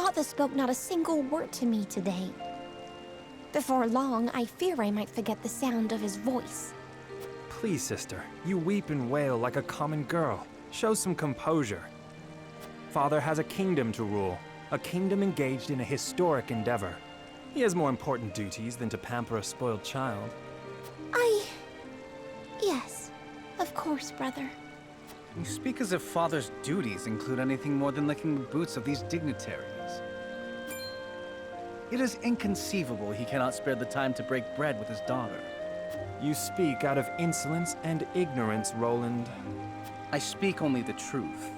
father spoke not a single word to me today. Before long, I fear I might forget the sound of his voice. Please, sister, you weep and wail like a common girl. Show some composure. Father has a kingdom to rule, a kingdom engaged in a historic endeavor. He has more important duties than to pamper a spoiled child. Yes, of course, brother. You speak as if Father's duties include anything more than licking the boots of these dignitaries. It is inconceivable he cannot spare the time to break bread with his daughter. You speak out of insolence and ignorance, Roland. I speak only the truth.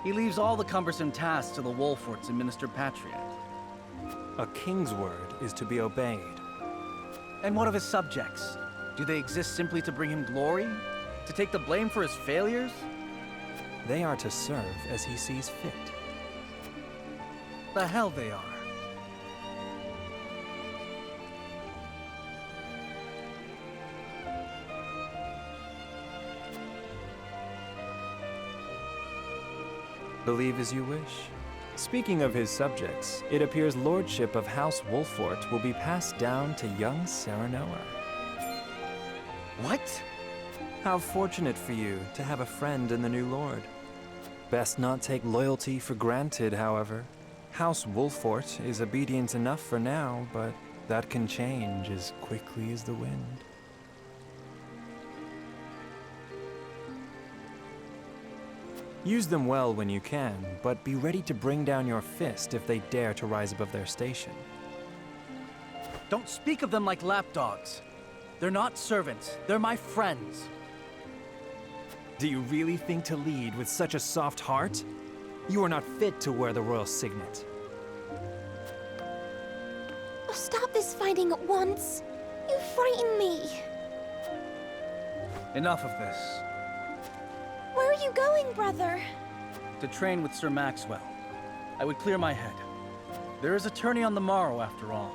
He leaves all the cumbersome tasks to the Wolforts and Minister Patriot. A king's word is to be obeyed. And what of his subjects? Do they exist simply to bring him glory? To take the blame for his failures? They are to serve as he sees fit. The hell they are. Believe as you wish. Speaking of his subjects, it appears lordship of House Wolfort will be passed down to young Serenoa. What? How fortunate for you to have a friend in the new lord. Best not take loyalty for granted, however. House Wolfort is obedient enough for now, but that can change as quickly as the wind. Use them well when you can, but be ready to bring down your fist if they dare to rise above their station. Don't speak of them like lapdogs. They're not servants, they're my friends. Do you really think to lead with such a soft heart? You are not fit to wear the royal signet. Oh, stop this fighting at once. You frighten me. Enough of this. Where are you going, brother? To train with Sir Maxwell. I would clear my head. There is a tourney on the morrow, after all.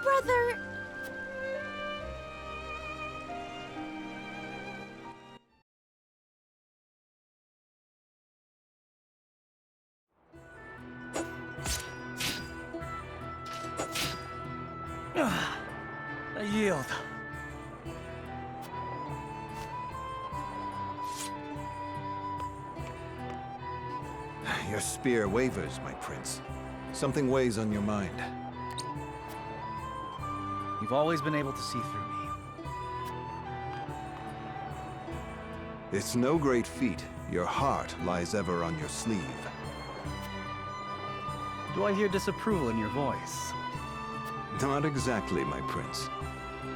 Brother... I yield. Your spear wavers, my prince. Something weighs on your mind. You've always been able to see through me. It's no great feat. Your heart lies ever on your sleeve. Do I hear disapproval in your voice? Not exactly, my prince.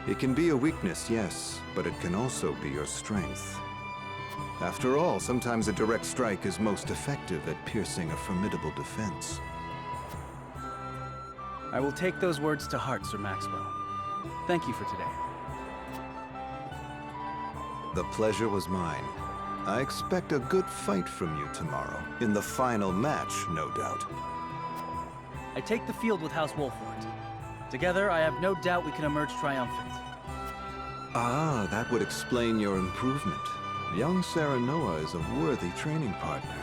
It can be a weakness, yes, but it can also be your strength. After all, sometimes a direct strike is most effective at piercing a formidable defense. I will take those words to heart, Sir Maxwell. Thank you for today. The pleasure was mine. I expect a good fight from you tomorrow. In the final match, no doubt. I take the field with House Wolfort. Together, I have no doubt we can emerge triumphant. Ah, that would explain your improvement. Young Serenoa is a worthy training partner.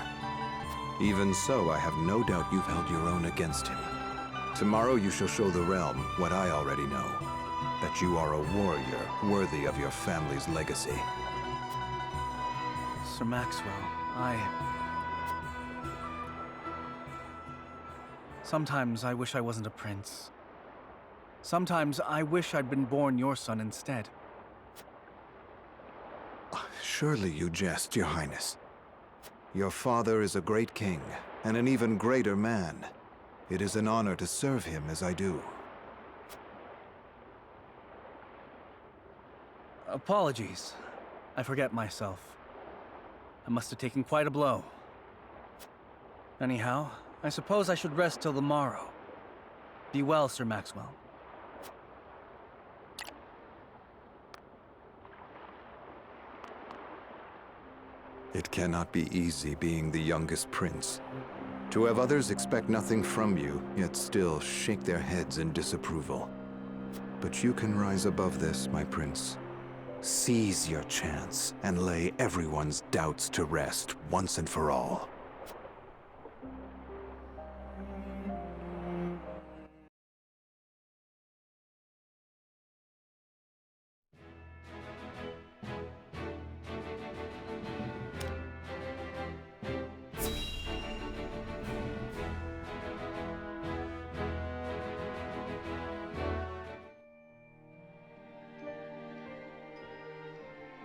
Even so, I have no doubt you've held your own against him. Tomorrow you shall show the realm what I already know. That you are a warrior worthy of your family's legacy. Sir Maxwell, Sometimes I wish I wasn't a prince. Sometimes I wish I'd been born your son instead. Surely you jest, Your Highness. Your father is a great king, and an even greater man. It is an honor to serve him as I do. Apologies. I forget myself. I must have taken quite a blow. Anyhow, I suppose I should rest till the morrow. Be well, Sir Maxwell. It cannot be easy being the youngest prince. To have others expect nothing from you, yet still shake their heads in disapproval. But you can rise above this, my prince. Seize your chance and lay everyone's doubts to rest once and for all.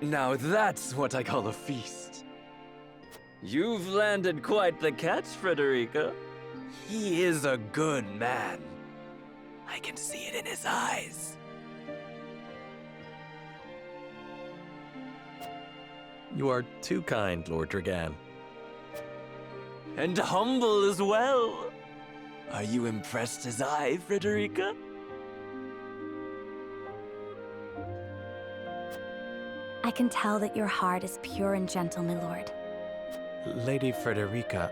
Now that's what I call a feast. You've landed quite the catch, Frederica. He is a good man. I can see it in his eyes. You are too kind, Lord Dragan. And humble as well. Are you impressed as I, Frederica? I can tell that your heart is pure and gentle, my lord. Lady Frederica,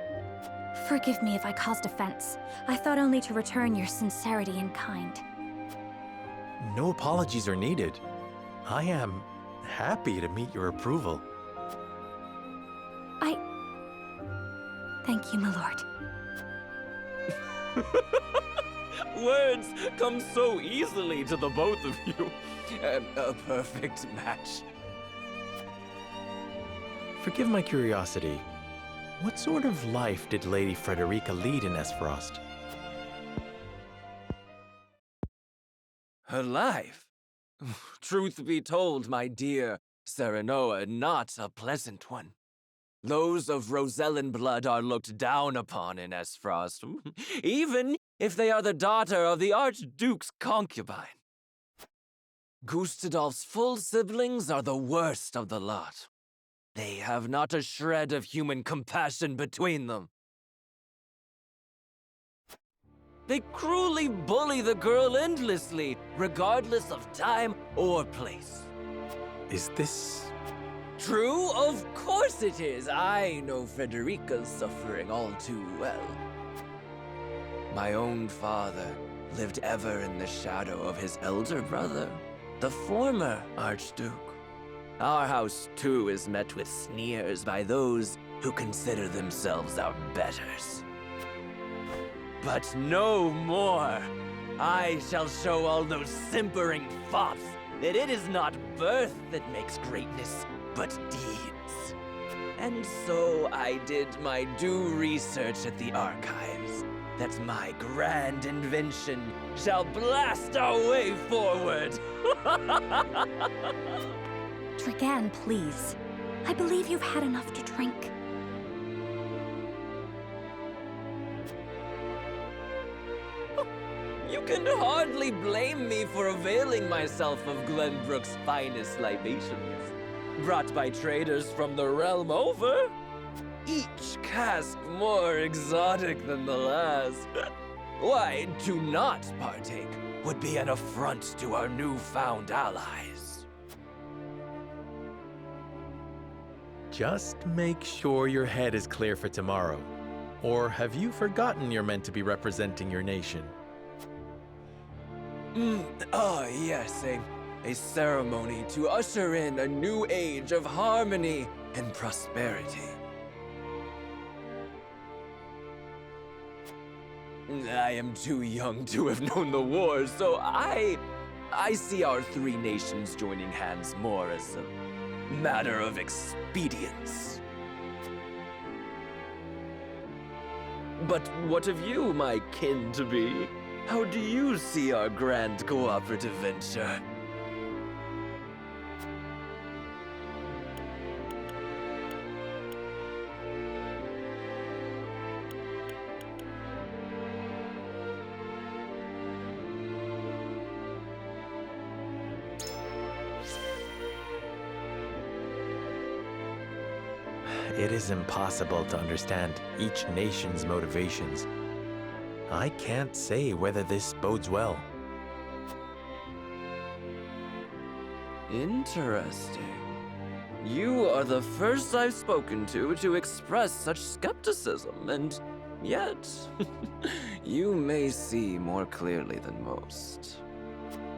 Forgive me if I caused offense. I thought only to return your sincerity and kind. no apologies are needed. I am happy to meet your approval. Thank you, my lord. Words come so easily to the both of you. A perfect match. Forgive my curiosity. What sort of life did Lady Frederica lead in Esfrost? Her life? Truth be told, my dear Serenoa, not a pleasant one. Those of Rosellan blood are looked down upon in Esfrost, even if they are the daughter of the Archduke's concubine. Gustadolf's full siblings are the worst of the lot. They have not a shred of human compassion between them. They cruelly bully the girl endlessly, regardless of time or place. Is this... True? Of course it is. I know Frederica's suffering all too well. My own father lived ever in the shadow of his elder brother, the former Archduke. Our house, too, is met with sneers by those who consider themselves our betters. But no more! I shall show all those simpering fops that it is not birth that makes greatness, but deeds. And so I did my due research at the archives, that my grand invention shall blast our way forward! Dragan, please. I believe you've had enough to drink. You can hardly blame me for availing myself of Glenbrook's finest libations, brought by traders from the realm over. Each cask more exotic than the last. Why, to not partake would be an affront to our newfound allies. Just make sure your head is clear for tomorrow. Or have you forgotten you're meant to be representing your nation? Yes, a ceremony to usher in a new age of harmony and prosperity. I am too young to have known the war, so I see our three nations joining hands more as a matter of expedience. But what of you, my kin-to-be? How do you see our grand cooperative venture? It is impossible to understand each nation's motivations. I can't say whether this bodes well. Interesting. You are the first I've spoken to express such skepticism, and yet, you may see more clearly than most.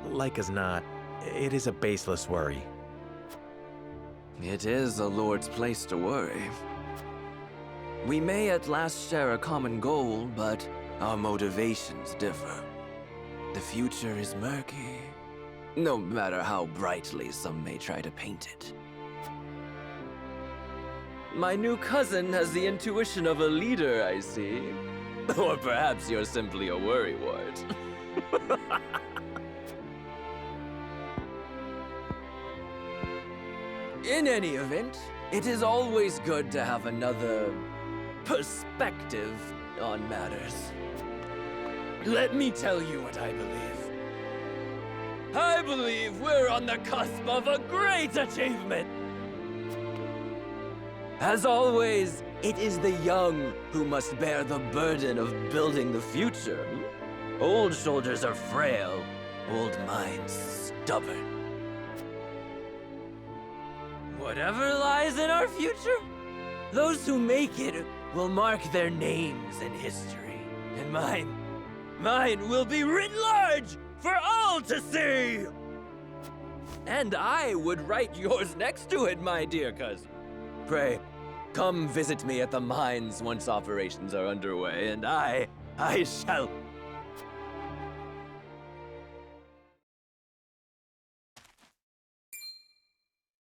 Like as not, it is a baseless worry. It is a lord's place to worry. We may at last share a common goal, but our motivations differ. The future is murky, no matter how brightly some may try to paint it. My new cousin has the intuition of a leader, I see. Or perhaps you're simply a worrywart. In any event, it is always good to have another perspective on matters. Let me tell you what I believe. I believe we're on the cusp of a great achievement. As always, it is the young who must bear the burden of building the future. Old shoulders are frail, old minds stubborn. Whatever lies in our future, those who make it will mark their names in history. And mine will be written large for all to see! And I would write yours next to it, my dear cousin. Pray, come visit me at the mines once operations are underway, and I shall...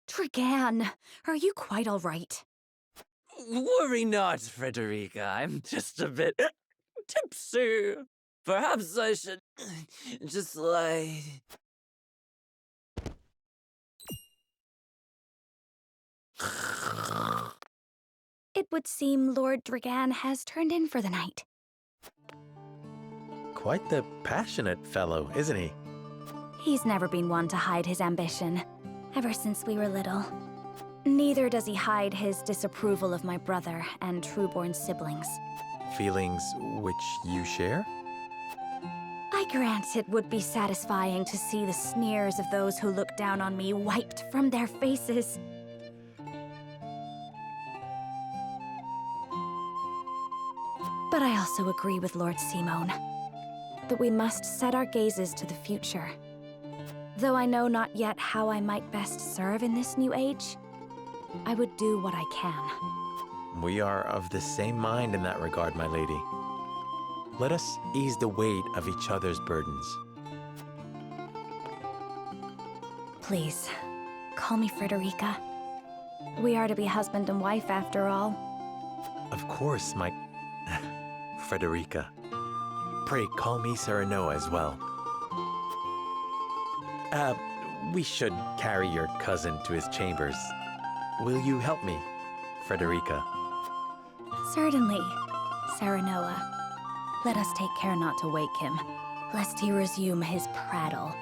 Trigan, are you quite all right? Worry not, Frederica. I'm just a bit tipsy. Perhaps I should just lie. It would seem Lord Dragan has turned in for the night. Quite the passionate fellow, isn't he? He's never been one to hide his ambition, ever since we were little. Neither does he hide his disapproval of my brother and trueborn siblings. Feelings which you share? I grant it would be satisfying to see the sneers of those who look down on me wiped from their faces. But I also agree with Lord Simone that we must set our gazes to the future. Though I know not yet how I might best serve in this new age, I would do what I can. We are of the same mind in that regard, my lady. Let us ease the weight of each other's burdens. Please, call me Frederica. We are to be husband and wife after all. Of course, my... Frederica. Pray call me Serenoa as well. We should carry your cousin to his chambers. Will you help me, Frederica? Certainly, Serenoa. Let us take care not to wake him, lest he resume his prattle.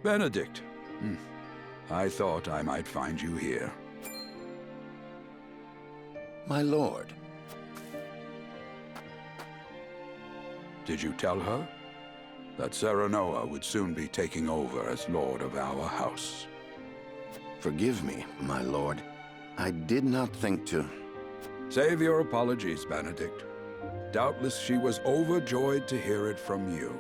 Benedict. I thought I might find you here. My lord. Did you tell her that Serenoa would soon be taking over as lord of our house? Forgive me, my lord. I did not think to... Save your apologies, Benedict. Doubtless she was overjoyed to hear it from you.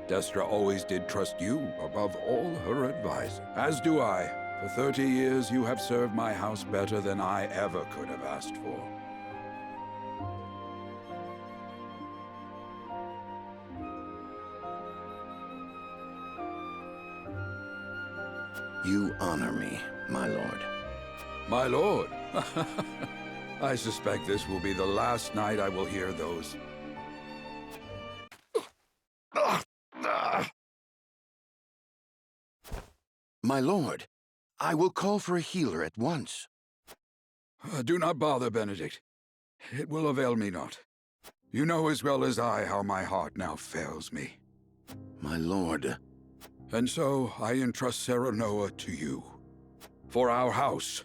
Destra always did trust you above all her advice. As do I. For 30 years, you have served my house better than I ever could have asked for. You honor me, my lord. My lord? I suspect this will be the last night I will hear those. My lord, I will call for a healer at once. Do not bother, Benedict. It will avail me not. You know as well as I how my heart now fails me. My lord. And so I entrust Serenoa to you. For our house,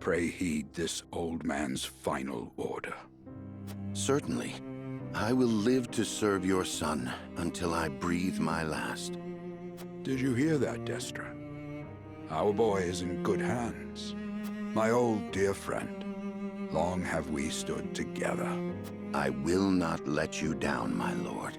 pray heed this old man's final order. Certainly. I will live to serve your son until I breathe my last. Did you hear that, Destra? Our boy is in good hands. My old dear friend, long have we stood together. I will not let you down, my lord.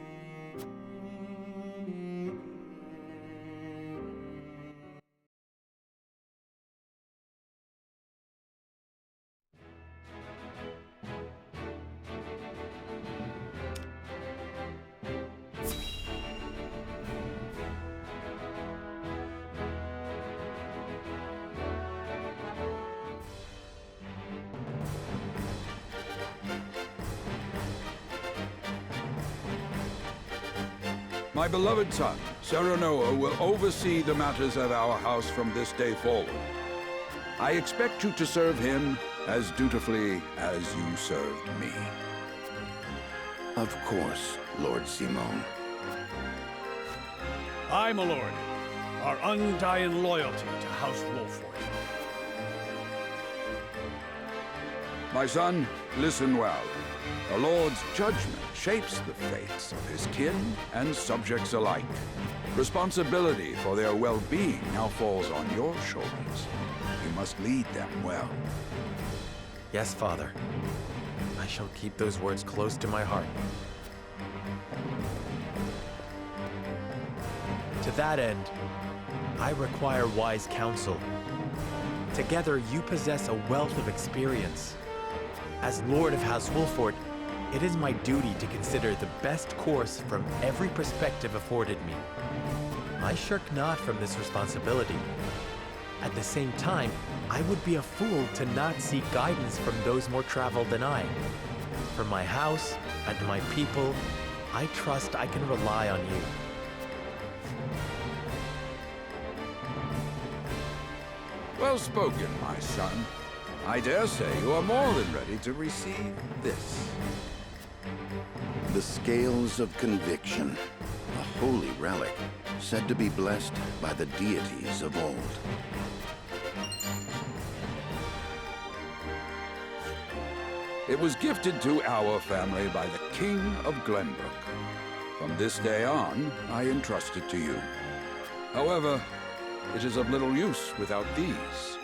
My beloved son, Serenoa, will oversee the matters of our house from this day forward. I expect you to serve him as dutifully as you served me. Of course, Lord Simone. Aye, my lord. Our undying loyalty to House Wolford. My son, listen well. The Lord's judgment shapes the fates of his kin and subjects alike. Responsibility for their well-being now falls on your shoulders. You must lead them well. Yes, Father. I shall keep those words close to my heart. To that end, I require wise counsel. Together, you possess a wealth of experience. As Lord of House Wolford, it is my duty to consider the best course from every perspective afforded me. I shirk not from this responsibility. At the same time, I would be a fool to not seek guidance from those more traveled than I. For my house and my people, I trust I can rely on you. Well spoken, my son. I dare say you are more than ready to receive this. The Scales of Conviction, a holy relic, said to be blessed by the deities of old. It was gifted to our family by the King of Glenbrook. From this day on, I entrust it to you. However, it is of little use without these.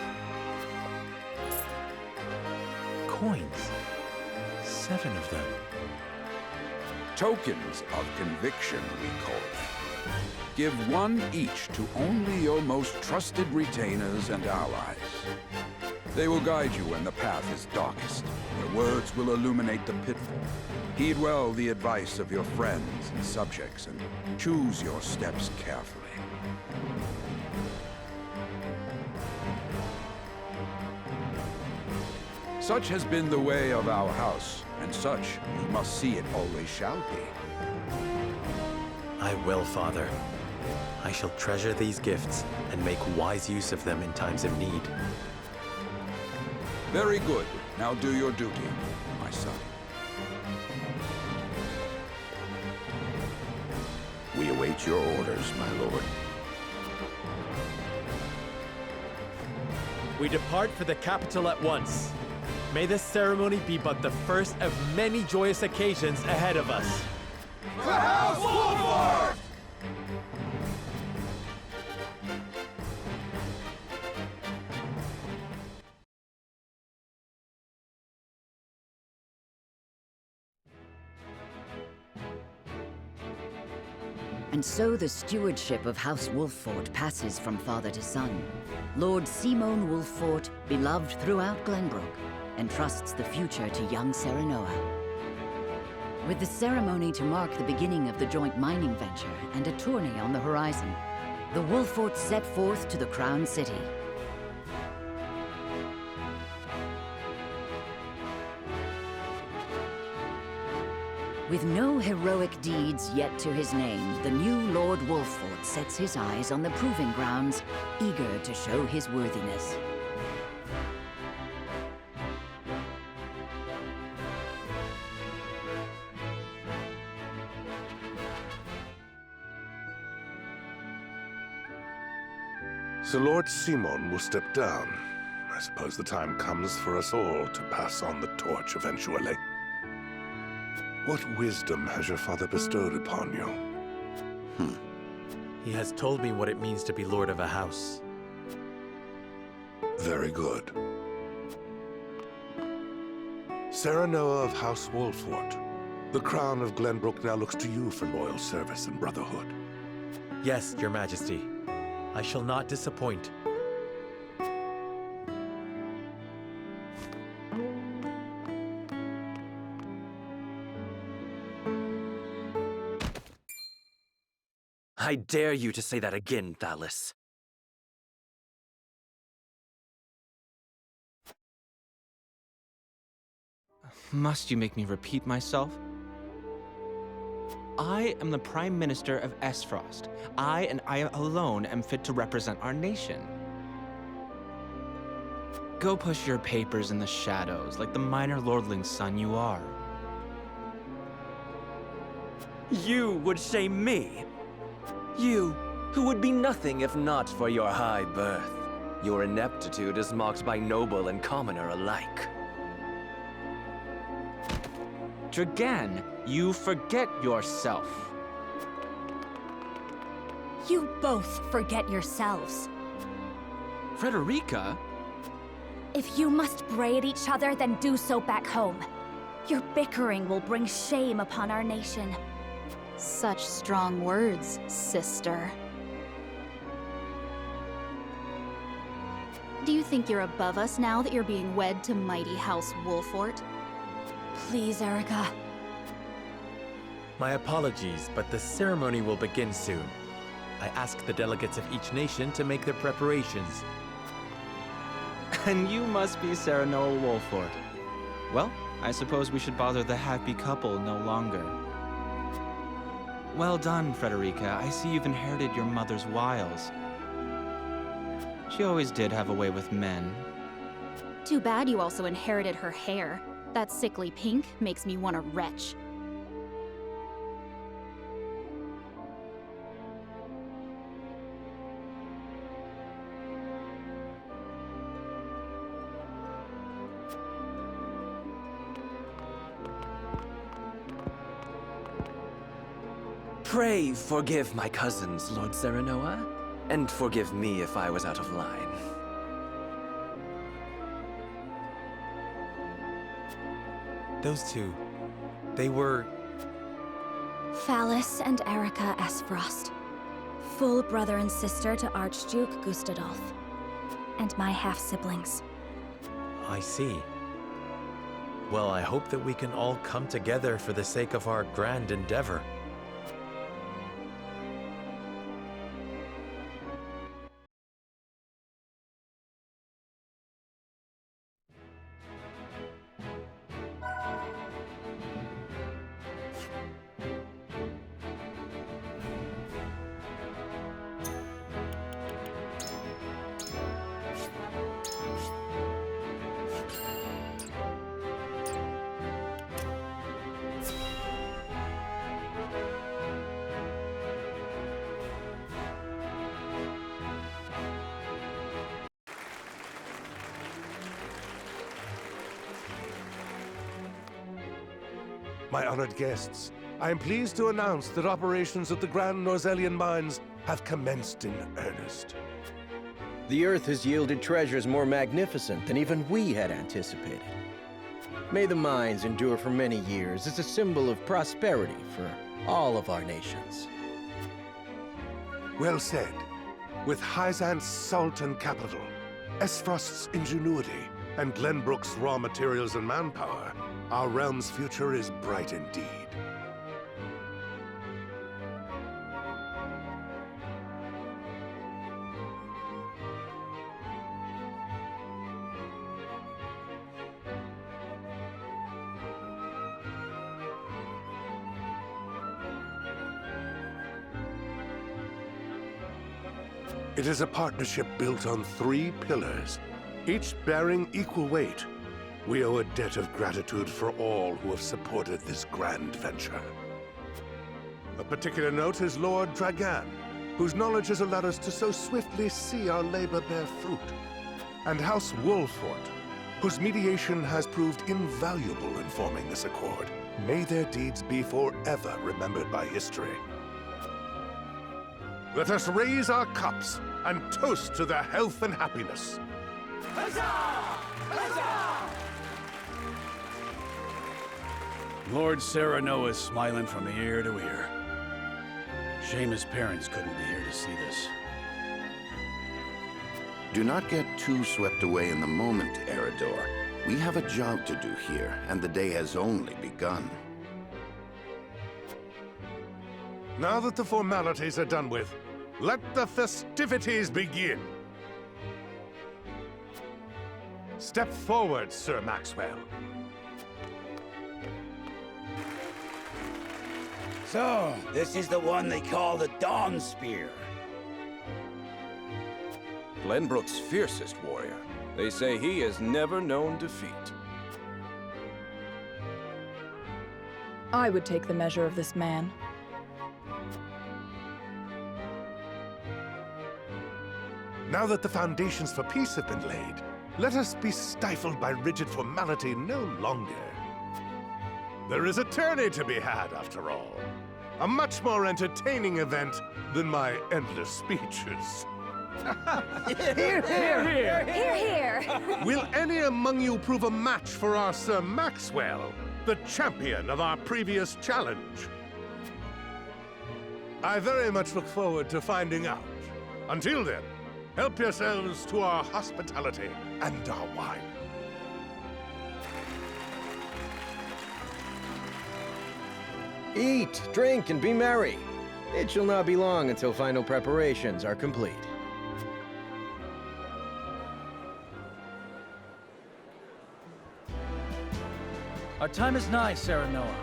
Coins. 7 of them. Tokens of conviction, we call them. Give one each to only your most trusted retainers and allies. They will guide you when the path is darkest. Their words will illuminate the pitfall. Heed well the advice of your friends and subjects, and choose your steps carefully. Such has been the way of our house, and such you must see it always shall be. I will, Father. I shall treasure these gifts and make wise use of them in times of need. Very good. Now do your duty, my son. We await your orders, my lord. We depart for the capital at once. May this ceremony be but the first of many joyous occasions ahead of us. For House Wolford! And so the stewardship of House Wolford passes from father to son. Lord Simone Wolford, beloved throughout Glenbrook, entrusts the future to young Serenoa. With the ceremony to mark the beginning of the joint mining venture and a tourney on the horizon, the Wolfords set forth to the Crown City. With no heroic deeds yet to his name, the new Lord Wolford sets his eyes on the proving grounds, eager to show his worthiness. So Lord Simon will step down. I suppose the time comes for us all to pass on the torch eventually. What wisdom has your father bestowed upon you? He has told me what it means to be lord of a house. Very good. Serenoa of House Wolfort, the crown of Glenbrook now looks to you for loyal service and brotherhood. Yes, Your Majesty. I shall not disappoint. I dare you to say that again, Thalis. Must you make me repeat myself? I am the Prime Minister of Esfrost. I and I alone am fit to represent our nation. Go push your papers in the shadows like the minor lordling's son you are. You would shame me. You, who would be nothing if not for your high birth. Your ineptitude is mocked by noble and commoner alike. Dragan, you forget yourself. You both forget yourselves. Frederica? If you must bray at each other, then do so back home. Your bickering will bring shame upon our nation. Such strong words, sister. Do you think you're above us now that you're being wed to mighty House Wolfort? Please, Erica. My apologies, but the ceremony will begin soon. I ask the delegates of each nation to make their preparations. And you must be Serenoa Wolfort. Well, I suppose we should bother the happy couple no longer. Well done, Frederica. I see you've inherited your mother's wiles. She always did have a way with men. Too bad you also inherited her hair. That sickly pink makes me want to retch. Pray forgive my cousins, Lord Serenoa, and forgive me if I was out of line. Those two, they were... Thalis and Erica Esfrost. Full brother and sister to Archduke Gustadolf. And my half-siblings. I see. Well, I hope that we can all come together for the sake of our grand endeavor. My honored guests, I am pleased to announce that operations at the Grand Norzelian Mines have commenced in earnest. The Earth has yielded treasures more magnificent than even we had anticipated. May the mines endure for many years as a symbol of prosperity for all of our nations. Well said. With Hyzant's salt and capital, Esfrost's ingenuity, and Glenbrook's raw materials and manpower, our realm's future is bright indeed. It is a partnership built on 3 pillars, each bearing equal weight. We owe a debt of gratitude for all who have supported this grand venture. A particular note is Lord Dragan, whose knowledge has allowed us to so swiftly see our labor bear fruit, and House Wolfort, whose mediation has proved invaluable in forming this accord. May their deeds be forever remembered by history. Let us raise our cups and toast to their health and happiness. Lord Serenoa is smiling from ear to ear. Shame his parents couldn't be here to see this. Do not get too swept away in the moment, Eridor. We have a job to do here, and the day has only begun. Now that the formalities are done with, let the festivities begin. Step forward, Sir Maxwell. So, this is the one they call the Dawn Spear. Glenbrook's fiercest warrior. They say he has never known defeat. I would take the measure of this man. Now that the foundations for peace have been laid, let us be stifled by rigid formality no longer. There is a tourney to be had, after all. A much more entertaining event than my endless speeches. Hear, hear! Hear, hear! Will any among you prove a match for our Sir Maxwell, the champion of our previous challenge? I very much look forward to finding out. Until then, help yourselves to our hospitality and our wine. Eat, drink, and be merry. It shall not be long until final preparations are complete. Our time is nigh, Serenoa.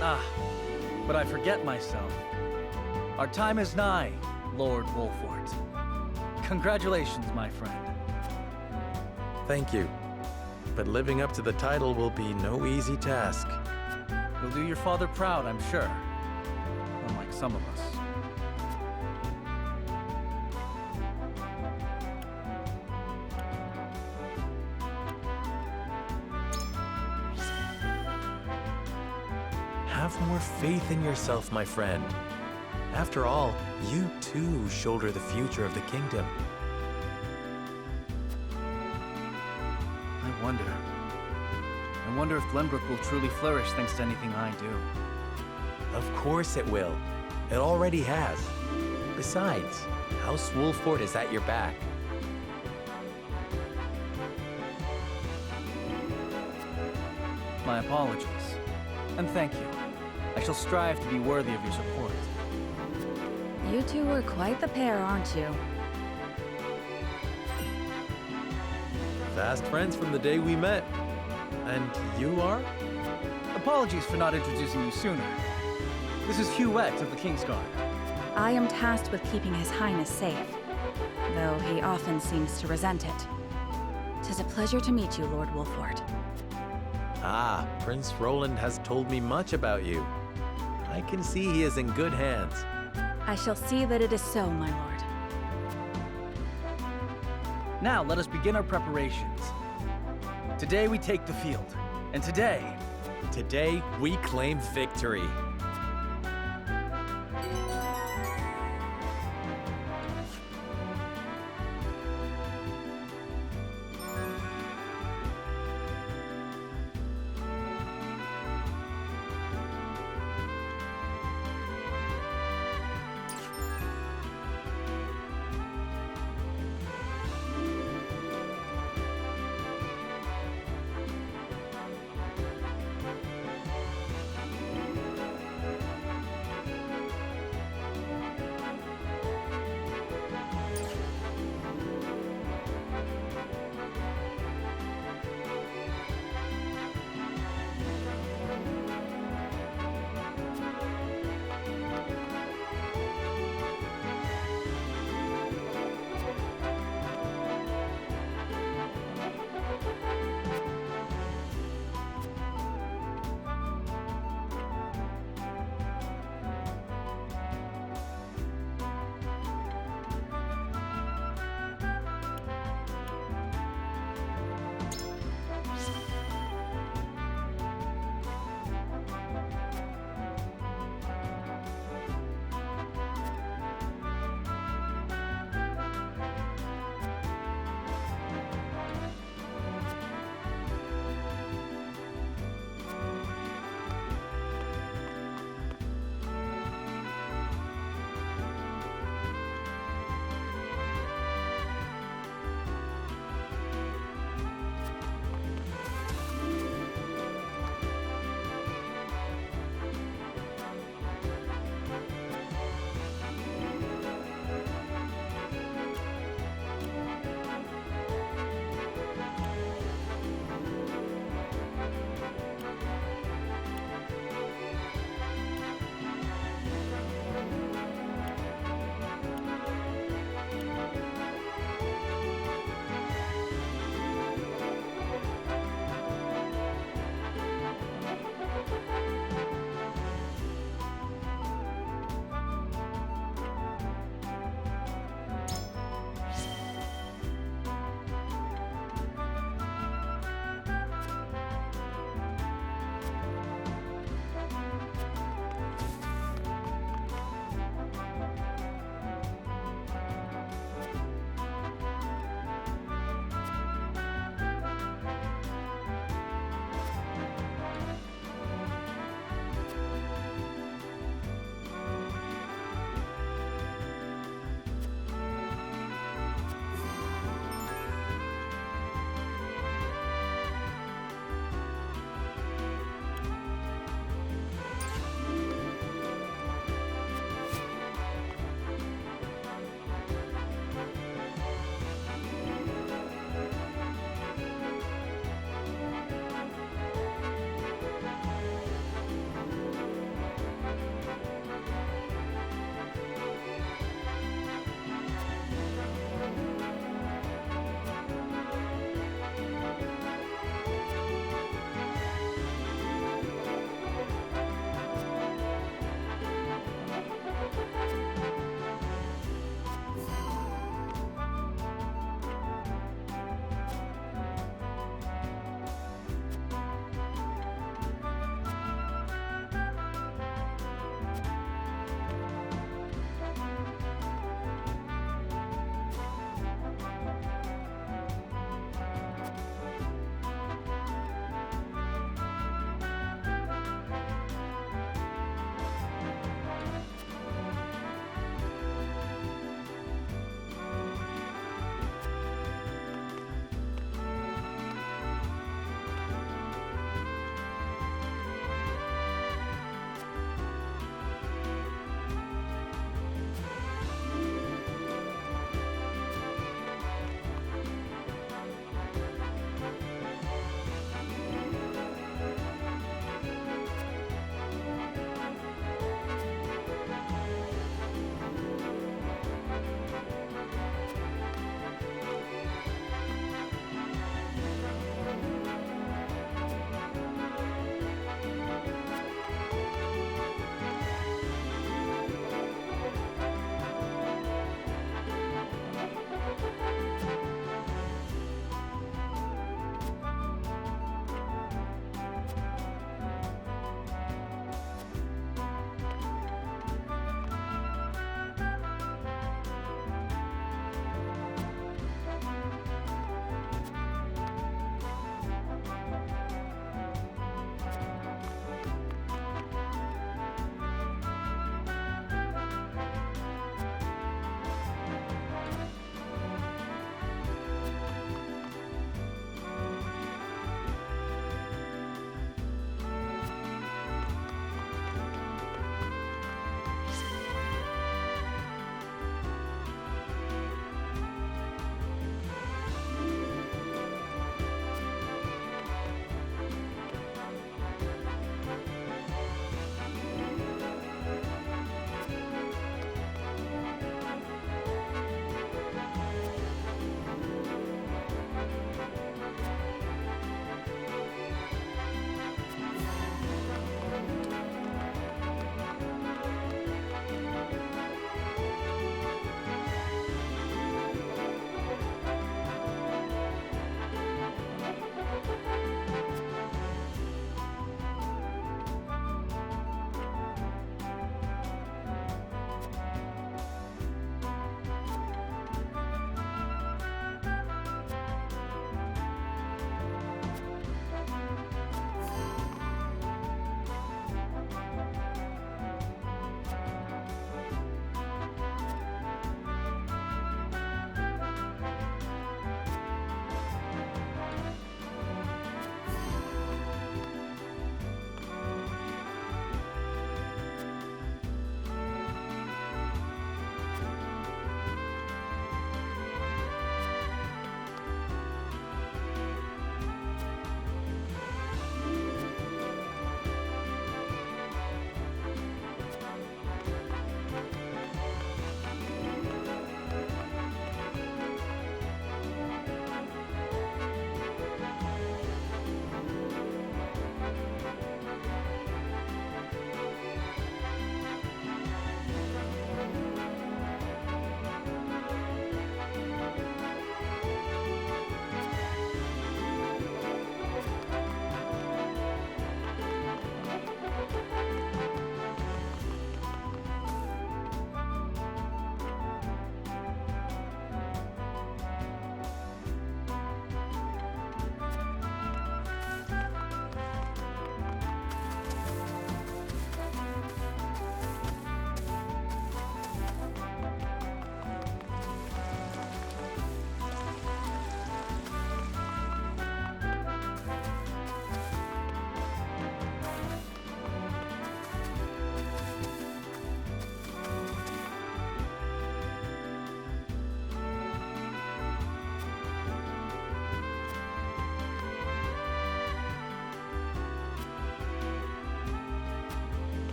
Ah, but I forget myself. Our time is nigh, Lord Wolfort. Congratulations, my friend. Thank you. But living up to the title will be no easy task. You'll do your father proud, I'm sure. Unlike some of us. Have more faith in yourself, my friend. After all, you too shoulder the future of the kingdom. I wonder if Glenbrook will truly flourish thanks to anything I do. Of course it will. It already has. Besides, House Wolfort is at your back. My apologies. And thank you. I shall strive to be worthy of your support. You two are quite the pair, aren't you? Fast friends from the day we met. And you are? Apologies for not introducing you sooner. This is Huette of the Kingsguard. I am tasked with keeping His Highness safe, though he often seems to resent it. 'Tis a pleasure to meet you, Lord Wolfort. Ah, Prince Roland has told me much about you. I can see he is in good hands. I shall see that it is so, my lord. Now let us begin our preparations. Today we take the field, and today we claim victory.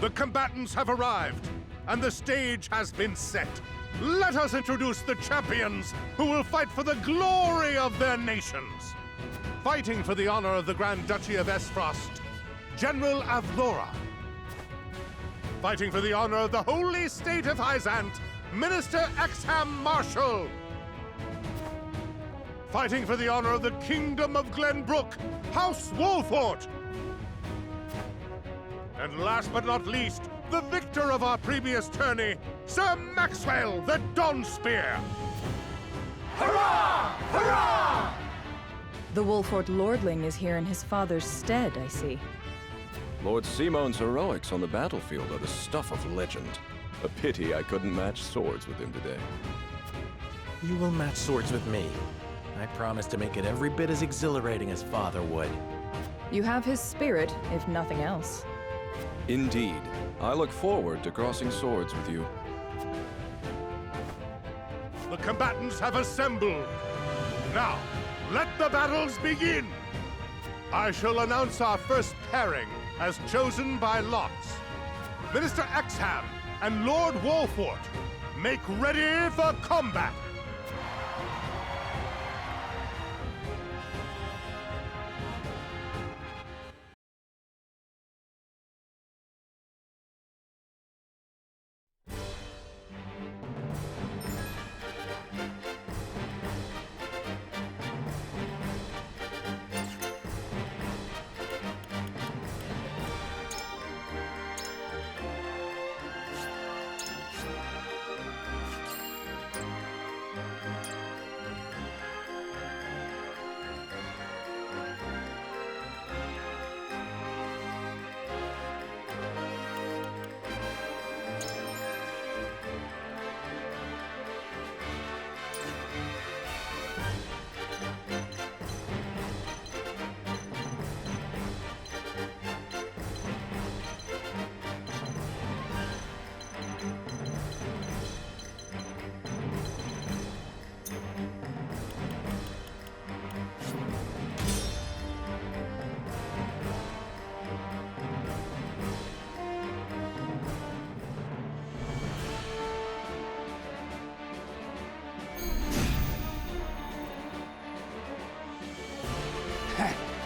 The combatants have arrived, and the stage has been set. Let us introduce the champions who will fight for the glory of their nations. Fighting for the honor of the Grand Duchy of Esfrost, General Avlora. Fighting for the honor of the Holy State of Hyzant, Minister Exham Marshal. Fighting for the honor of the Kingdom of Glenbrook, House Wolfort. And last but not least, the victor of our previous tourney, Sir Maxwell the Dawnspear. Hurrah! Hurrah! The Wolfort Lordling is here in his father's stead, I see. Lord Simone's heroics on the battlefield are the stuff of legend. A pity I couldn't match swords with him today. You will match swords with me. I promise to make it every bit as exhilarating as Father would. You have his spirit, if nothing else. Indeed. I look forward to crossing swords with you. The combatants have assembled. Now, let the battles begin! I shall announce our first pairing as chosen by lots. Minister Exham and Lord Wolfort, make ready for combat!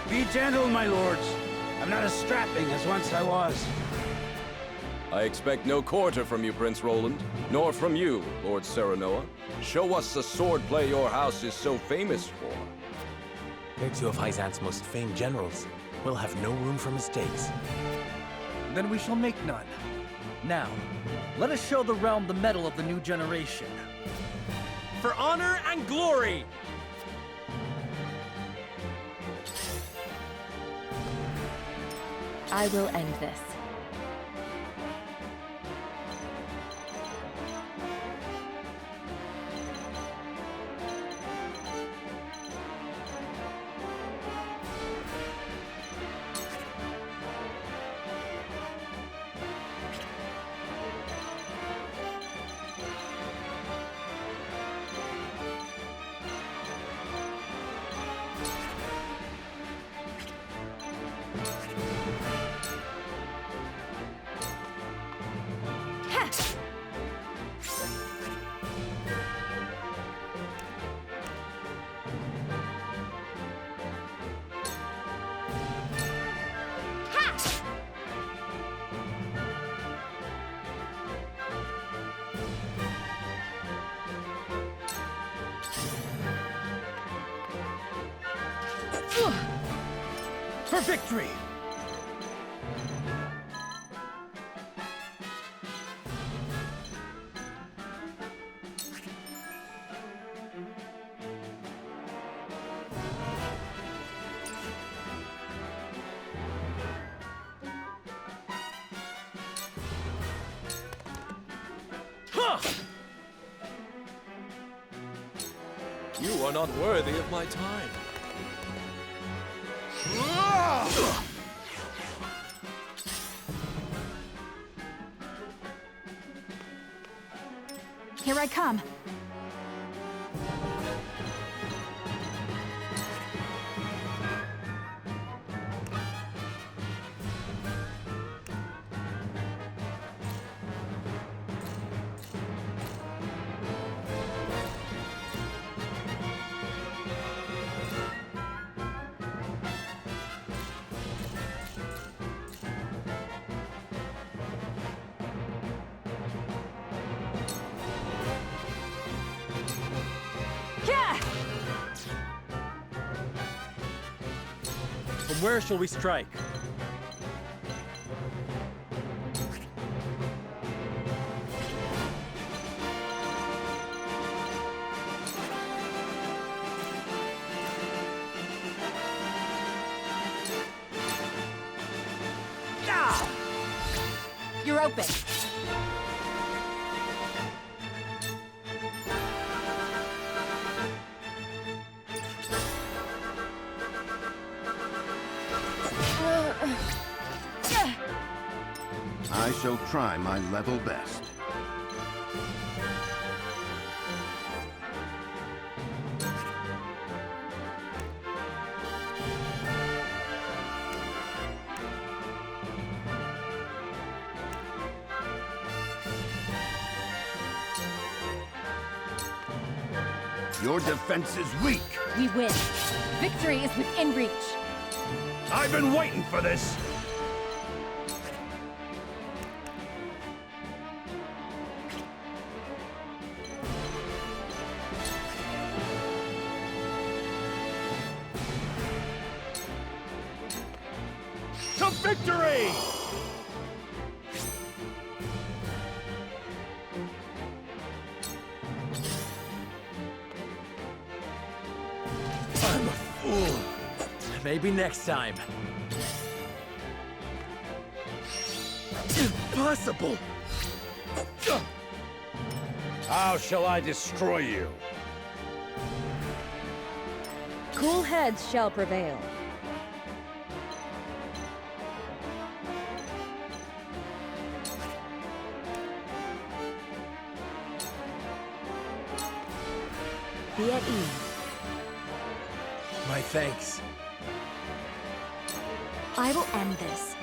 Be gentle, my lords. I'm not as strapping as once I was. I expect no quarter from you, Prince Roland, nor from you, Lord Serenoa. Show us the swordplay your house is so famous for. They're two of Hyzant's most famed generals. We'll have no room for mistakes. Then we shall make none. Now, let us show the realm the mettle of the new generation. For honor and glory! I will end this. For victory! You are not worthy of my time. Here I come. where shall we strike? You're open. I shall try my level best. Your defense is weak. We win. Victory is within reach. I've been waiting for this. To victory! I'm a fool. Maybe next time. Impossible! How shall I destroy you? Cool heads shall prevail. Be at ease. My thanks. I will end this.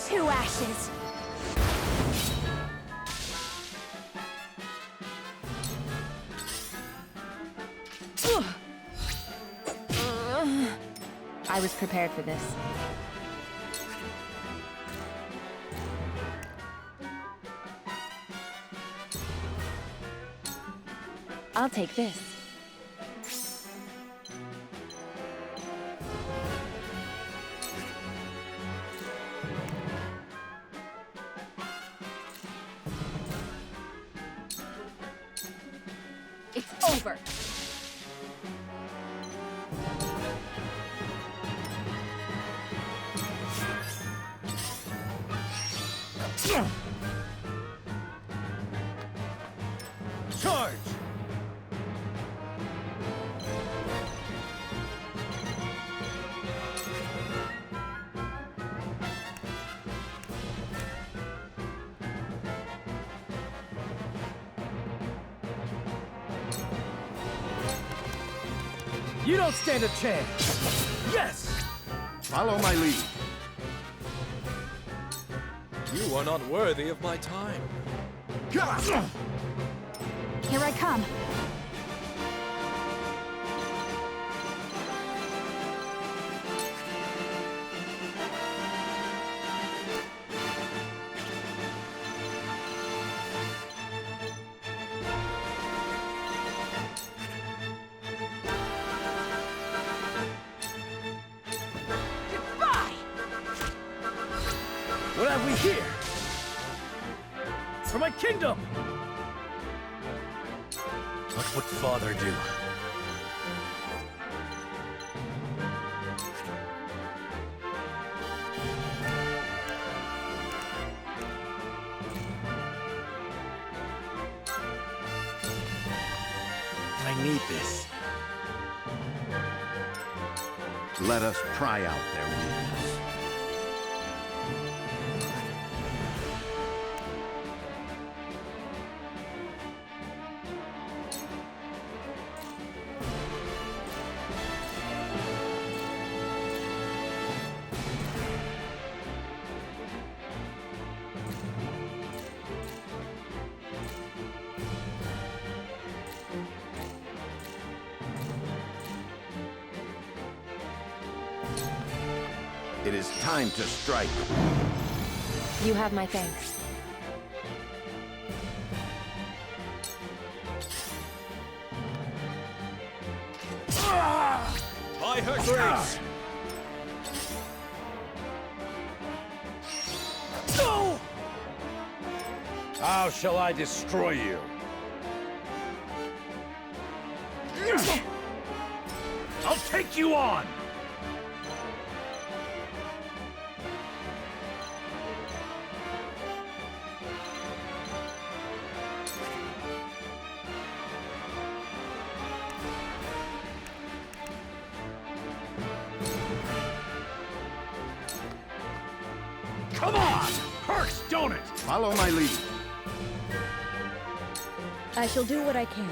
Two ashes. I was prepared for this. I'll take this. It's over. Charge! You don't stand a chance. Yes! Follow my lead. You are not worthy of my time. Here I come. What have we here? For my kingdom! What would father do? I need this. Let us pry out their weakness. It is time to strike. You have my thanks. By her grace! No! How shall I destroy you? I'll take you on! Come on! Hurts, don't it? Follow my lead. I shall do what I can.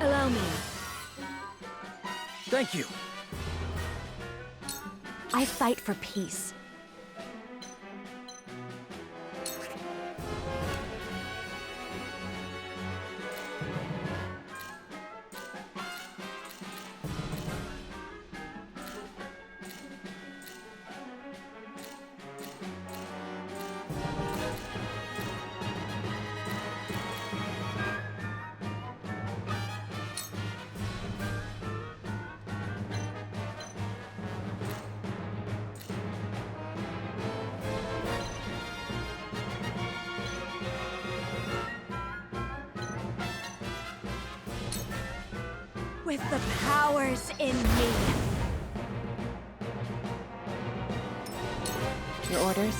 Allow me. Thank you. I fight for peace. With the powers in me. Your orders?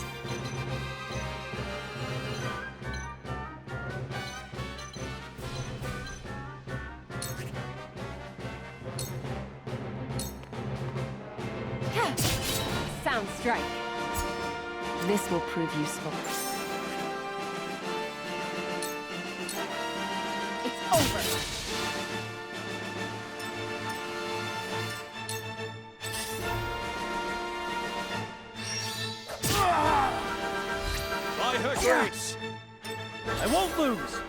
Sound strike. This will prove useful. It's over. By her grace! I won't lose!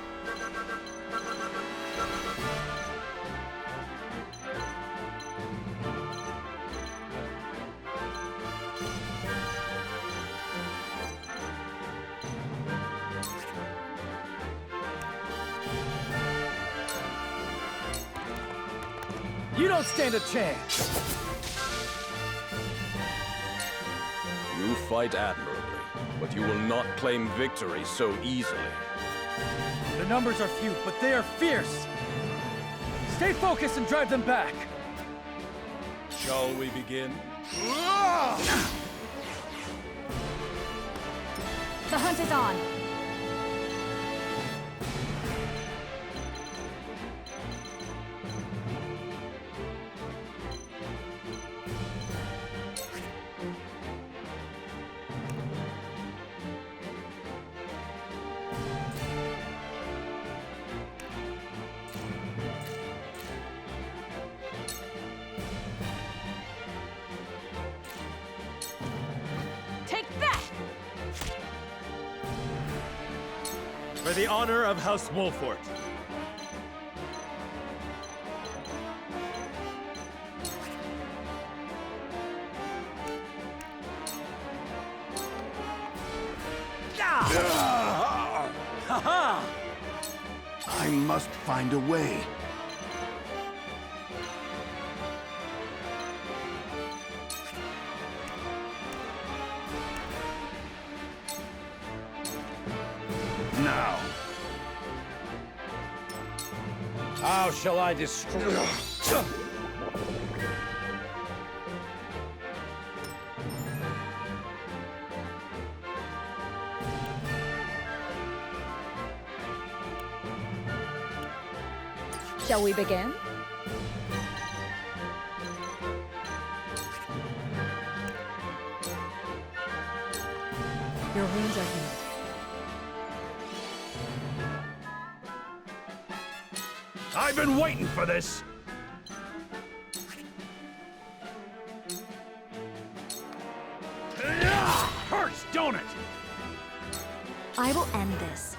You don't stand a chance! You fight admirably, but you will not claim victory so easily. The numbers are few, but they are fierce! Stay focused and drive them back! Shall we begin? The hunt is on. Take that! For the honor of House Wolfort. Ha-ha! I must find a way. Now. How shall I destroy? Shall we begin? Your wounds are healed. I've been waiting for this! Hurts, don't it? I will end this.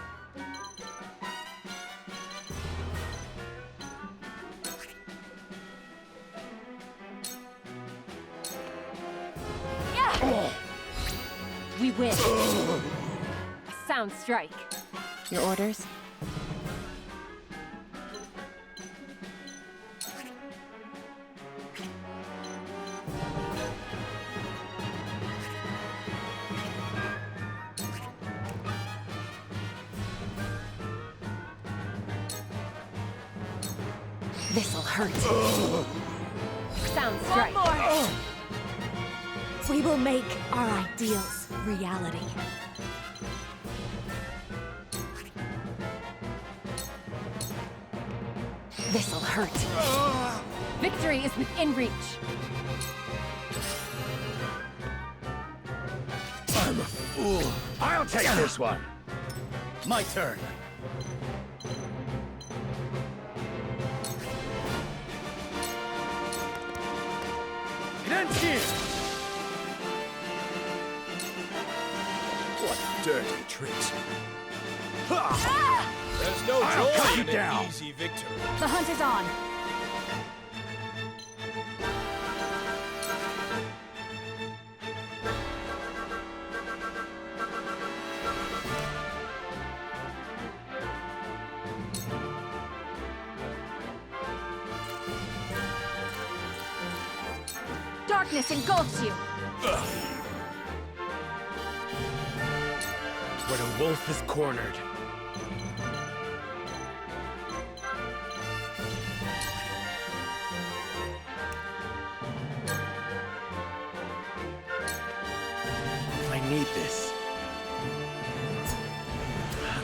We win. Sound strike. Your orders? This'll hurt. Sound strike. One more! We will make our ideals reality. This'll hurt. Victory is within reach. I'm a fool. I'll take this one. My turn. It ends here. What dirty tricks. There's no I'll cut joy you in down. an easy victory. The hunt is on. Darkness engulfs you. When a wolf is cornered, I need this.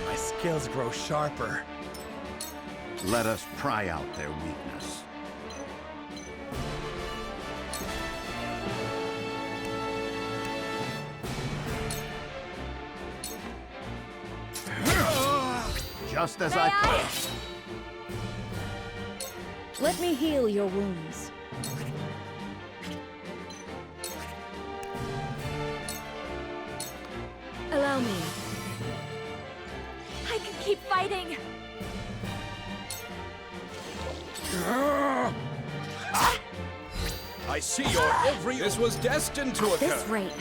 My skills grow sharper. Let us pry out their weakness. Just as I thought. Let me heal your wounds. Allow me. I can keep fighting. I see your every... This was destined to At occur. this rate,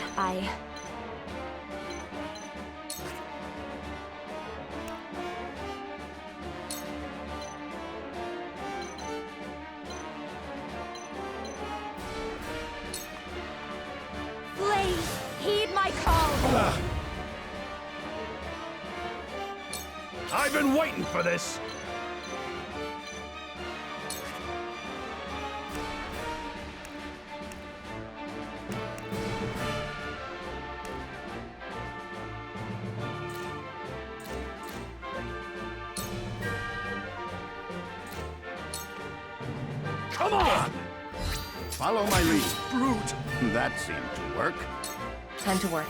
Please, heed my call. I've been waiting for this. Come on! Follow my lead. Brute! That seemed to work. Time to work.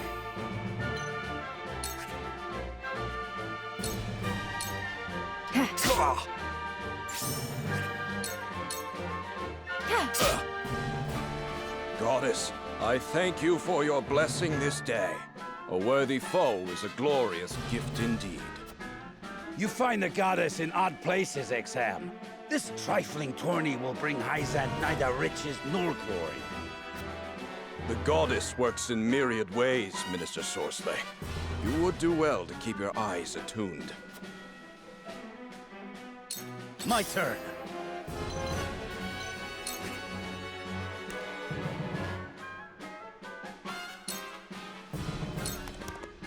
Goddess, I thank you for your blessing this day. A worthy foe is a glorious gift indeed. You find the goddess in odd places, Exam. This trifling tourney will bring Hyzad neither riches nor glory. The goddess works in myriad ways, Minister Sorsley. You would do well to keep your eyes attuned. My turn.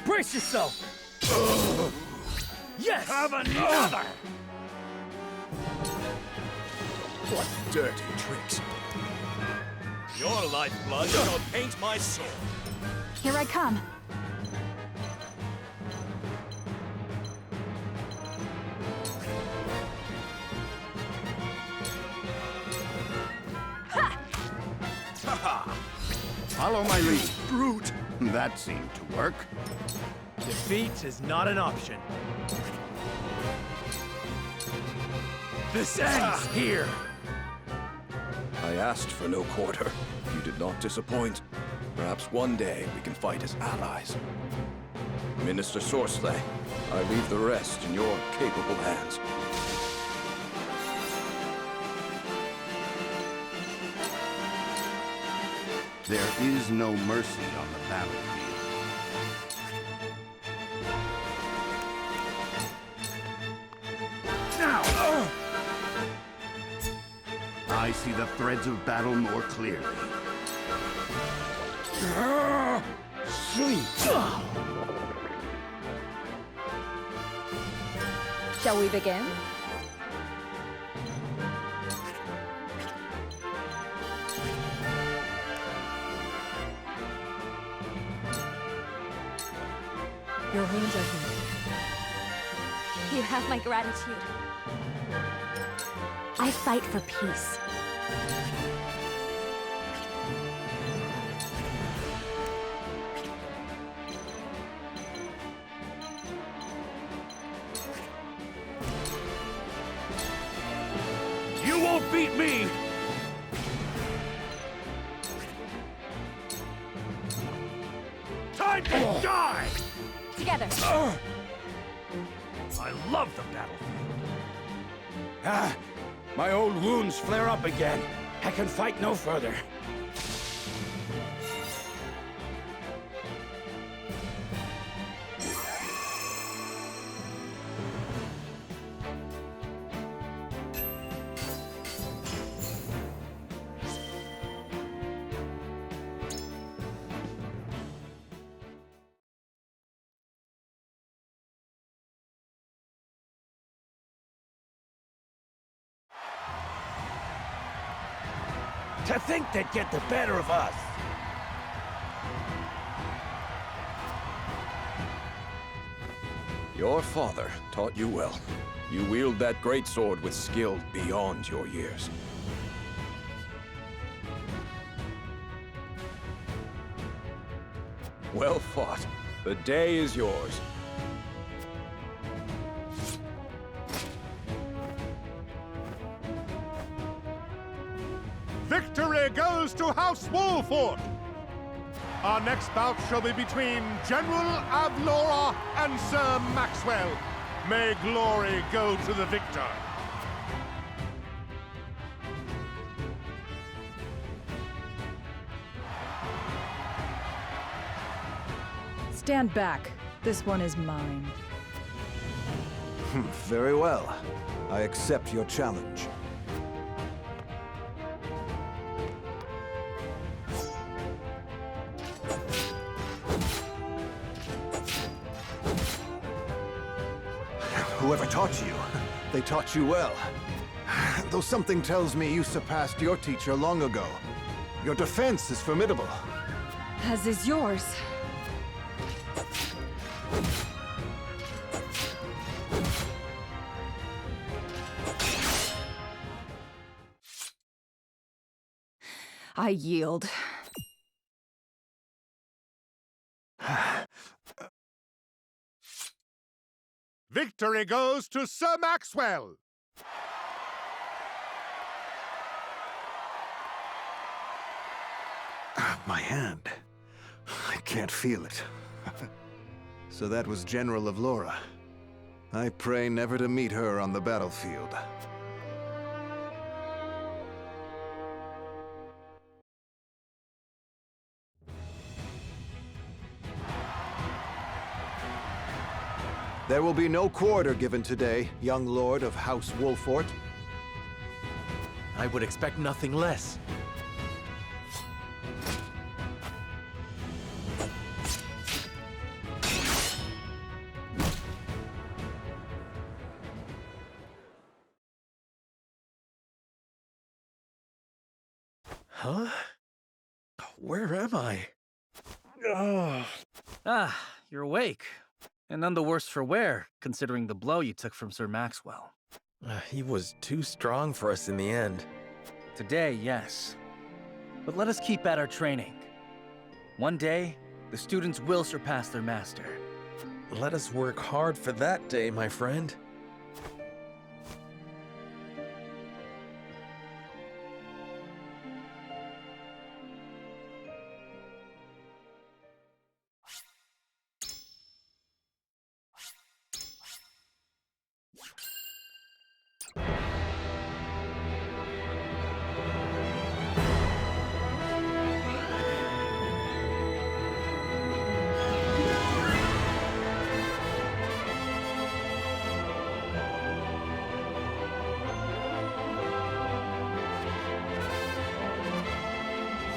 Brace yourself! Yes! Have another! What dirty tricks. Your lifeblood shall paint my soul. Here I come. Follow my lead. Brute! That seemed to work. Defeat is not an option. This ends here! I asked for no quarter. You did not disappoint. Perhaps one day we can fight as allies. Minister Sorsley, I leave the rest in your capable hands. There is no mercy on the battlefield. Now! I see the threads of battle more clearly. Sleep! Shall we begin? Your wounds are healed. You have my gratitude. I fight for peace. You won't beat me! Time to die! Together. I love the battlefield. Ah, my old wounds flare up again. I can fight no further. To think they'd get the better of us! Your father taught you well. You wield that greatsword with skill beyond your years. Well fought. The day is yours. Victory goes to House Wolford! Our next bout shall be between General Avlora and Sir Maxwell. May glory go to the victor. Stand back. This one is mine. Very well. I accept your challenge. Whoever taught you, they taught you well. Though something tells me you surpassed your teacher long ago. Your defense is formidable. As is yours. I yield. Victory goes to Sir Maxwell! My hand. I can't feel it. So that was General Avlora. I pray never to meet her on the battlefield. There will be no quarter given today, young lord of House Wolfort. I would expect nothing less. Huh? Where am I? Oh. Ah, you're awake. And none the worse for wear, considering the blow you took from Sir Maxwell. He was too strong for us in the end. Today, yes. But let us keep at our training. One day, the students will surpass their master. Let us work hard for that day, my friend.